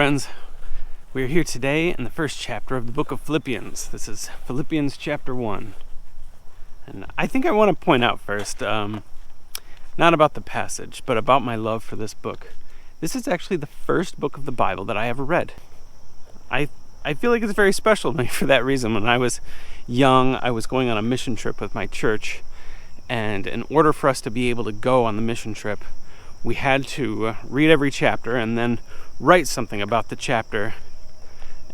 friends. We are here today in the first chapter of the book of Philippians. This is Philippians chapter 1. And I think I want to point out first, not about the passage, but about my love for this book. This is actually the first book of the Bible that I ever read. I feel like it's very special to me for that reason. When I was young, I was going on a mission trip with my church, and in order for us to be able to go on the mission trip, we had to read every chapter and then write something about the chapter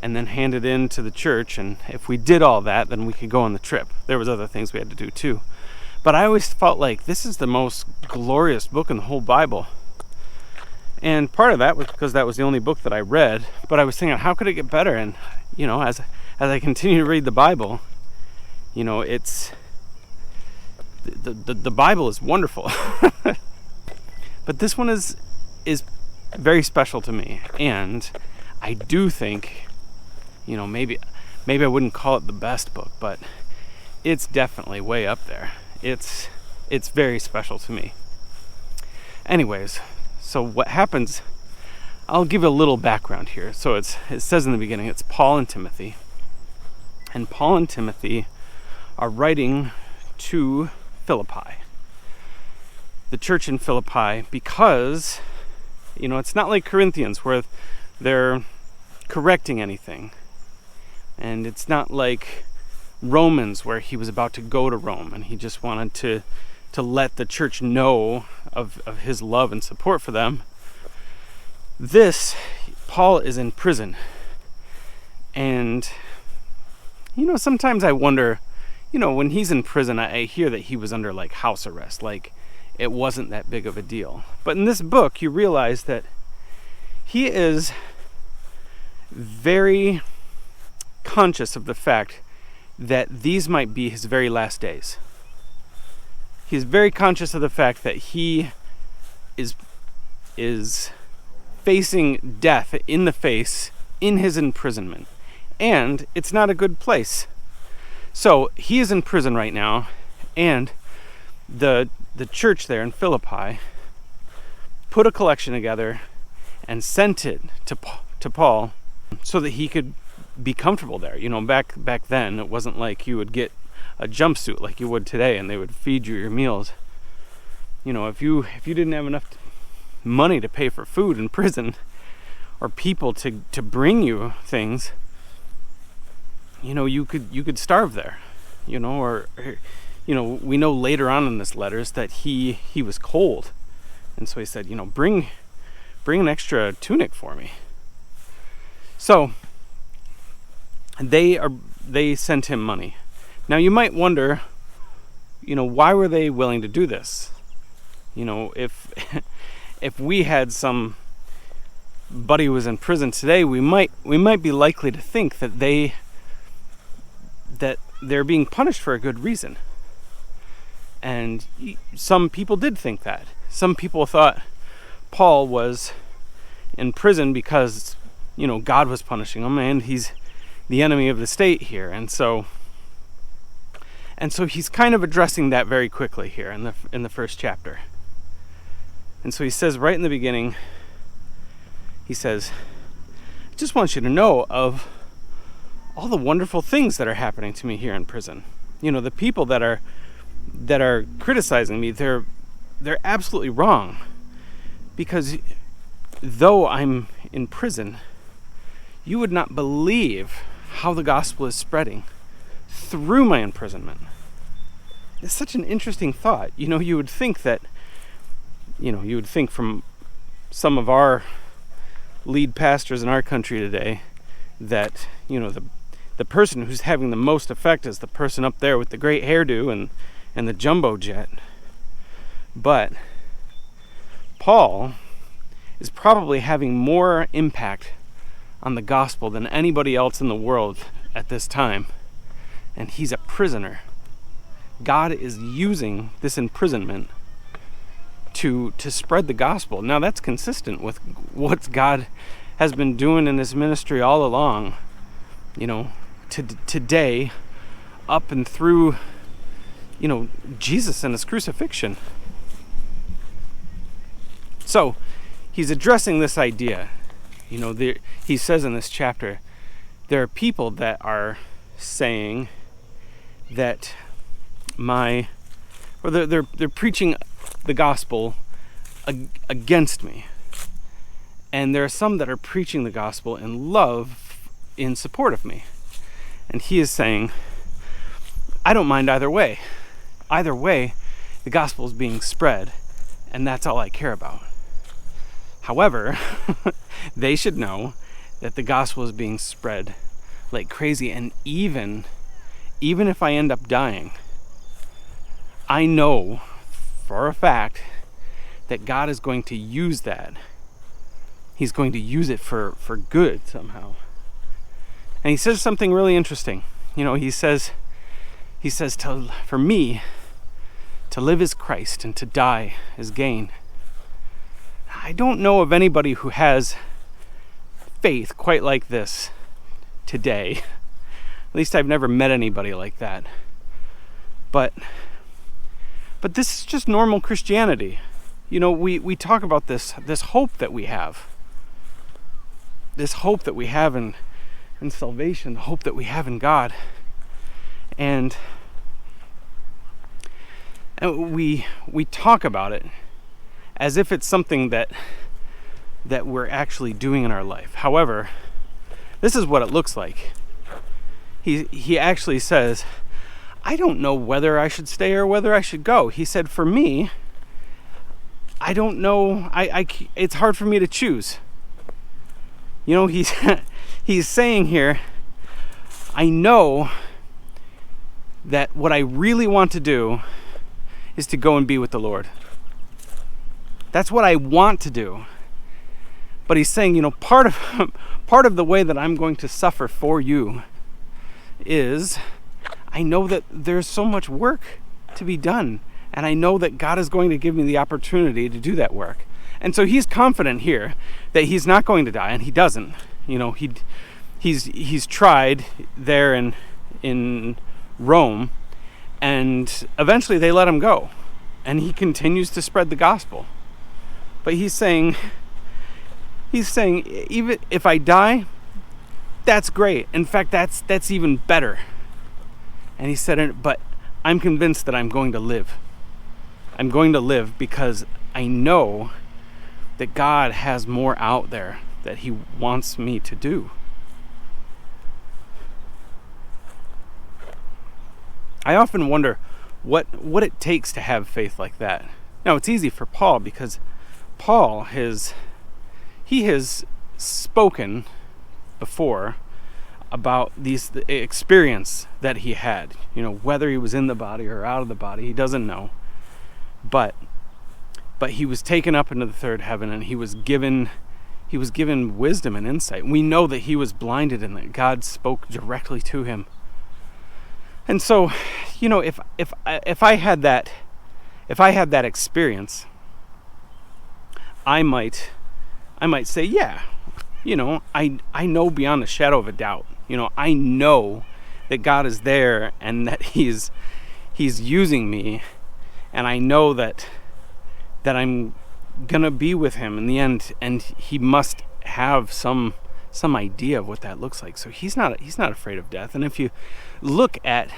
and then hand it in to the church, and if we did all that, then we could go on the trip. There was other things we had to do too. But I always felt like this is the most glorious book in the whole Bible. And part of that was because that was the only book that I read, but I was thinking, how could it get better? And, as I continue to read the Bible, it's the Bible is wonderful. But this one is very special to me, and I do think, maybe I wouldn't call it the best book, but it's definitely way up there. It's very special to me. Anyways, so what happens, I'll give a little background here. So it says in the beginning, it's Paul and Timothy. And Paul and Timothy are writing to Philippi, the church in Philippi, because, it's not like Corinthians where they're correcting anything. And it's not like Romans where he was about to go to Rome and he just wanted to let the church know of his love and support for them. Paul is in prison. And, sometimes I wonder, when he's in prison, I hear that he was under like house arrest, like it wasn't that big of a deal. But in this book, you realize that he is very conscious of the fact that these might be his very last days. He's very conscious of the fact that he is facing death in the face in his imprisonment. And it's not a good place. So he is in prison right now, and the church there in Philippi put a collection together and sent it to Paul so that he could be comfortable there. Back then it wasn't like you would get a jumpsuit like you would today and they would feed you your meals. If you didn't have enough money to pay for food in prison or people to bring you things, you could starve there. We know later on in this letters that he was cold, and so he said, bring an extra tunic for me. So they sent him money. Now you might wonder, why were they willing to do this? If we had some buddy who was in prison today, we might be likely to think that they're being punished for a good reason. And some people did think that. Some people thought Paul was in prison because, God was punishing him and he's the enemy of the state here. And so he's kind of addressing that very quickly here in the first chapter. And so he says right in the beginning, he says, I just want you to know of all the wonderful things that are happening to me here in prison. The people that are criticizing me, they're absolutely wrong. Because though I'm in prison, you would not believe how the gospel is spreading through my imprisonment. It's such an interesting thought. You would think from some of our lead pastors in our country today that, the person who's having the most effect is the person up there with the great hairdo and the jumbo jet. But Paul is probably having more impact on the gospel than anybody else in the world at this time. And he's a prisoner. God is using this imprisonment to spread the gospel. Now that's consistent with what God has been doing in his ministry all along. Today, up and through, Jesus and his crucifixion. So he's addressing this idea. He says in this chapter, there are people that are saying that they're preaching the gospel against me. And there are some that are preaching the gospel in love, in support of me. And he is saying, I don't mind either way. Either way, the gospel is being spread, and that's all I care about. However, they should know that the gospel is being spread like crazy, and even if I end up dying, I know for a fact that God is going to use that. He's going to use it for good somehow. And he says something really interesting. He says for me, to live is Christ and to die is gain. I don't know of anybody who has faith quite like this today. At least I've never met anybody like that. But this is just normal Christianity. We talk about this hope that we have. This hope that we have in salvation, the hope that we have in God. And we talk about it as if it's something that we're actually doing in our life. However, this is what it looks like. He actually says, I don't know whether I should stay or whether I should go. He said, for me, I don't know. It's hard for me to choose. He's saying here, I know that what I really want to do is to go and be with the Lord. That's what I want to do. But he's saying, part of the way that I'm going to suffer for you is I know that there's so much work to be done, and I know that God is going to give me the opportunity to do that work. And so he's confident here that he's not going to die, and he doesn't. He's tried there in Rome, and eventually they let him go, and he continues to spread the gospel. But he's saying, even if I die, that's great. In fact, that's even better. And he said, but I'm convinced that I'm going to live. I'm going to live because I know that God has more out there that he wants me to do. I often wonder what it takes to have faith like that. Now, it's easy for Paul because Paul has spoken before about the experience that he had. Whether he was in the body or out of the body, he doesn't know. But he was taken up into the third heaven, and he was given wisdom and insight. We know that he was blinded and that God spoke directly to him. And so, if I had that experience, I might say, yeah, I know beyond a shadow of a doubt. I know that God is there and that He's using me, and I know that I'm gonna be with Him in the end, and He must have some idea of what that looks like. So he's not afraid of death. And if you look at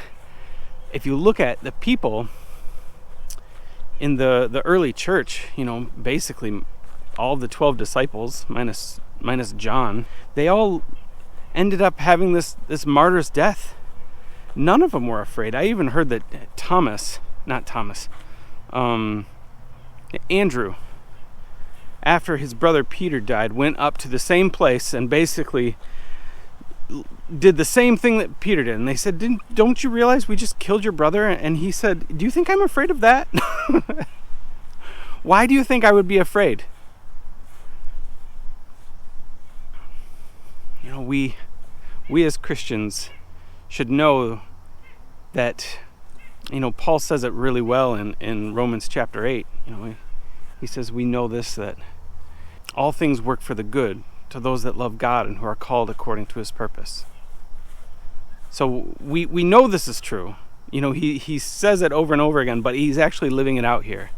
the people in the early church, basically all the 12 disciples minus John, they all ended up having this martyr's death. None of them were afraid. I even heard that Andrew, after his brother Peter died, went up to the same place and basically did the same thing that Peter did. And they said, don't you realize we just killed your brother? And he said, do you think I'm afraid of that? Why do you think I would be afraid? We as Christians should know that, Paul says it really well in Romans chapter 8. He says, we know this, that all things work for the good to those that love God and who are called according to His purpose. So we know this is true. He says it over and over again, but he's actually living it out here.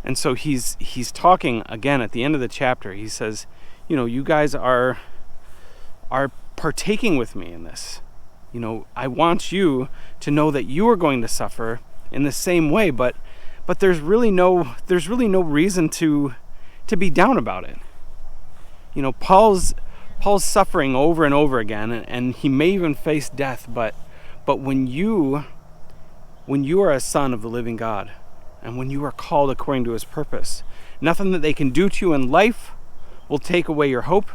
And so he's talking again at the end of the chapter. He says, you guys are partaking with me in this. I want you to know that you are going to suffer in the same way, but there's really no reason to be down about it. Paul's suffering over and over again, and he may even face death, but when you are a son of the living God, and when you are called according to his purpose, nothing that they can do to you in life will take away your hope,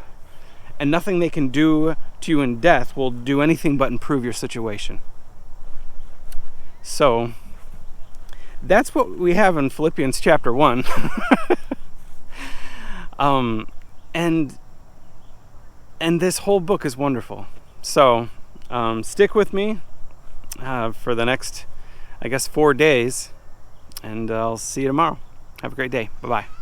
and nothing they can do to you in death will do anything but improve your situation. So that's what we have in Philippians chapter 1. And this whole book is wonderful. So stick with me for the next, 4 days, and I'll see you tomorrow. Have a great day. Bye-bye.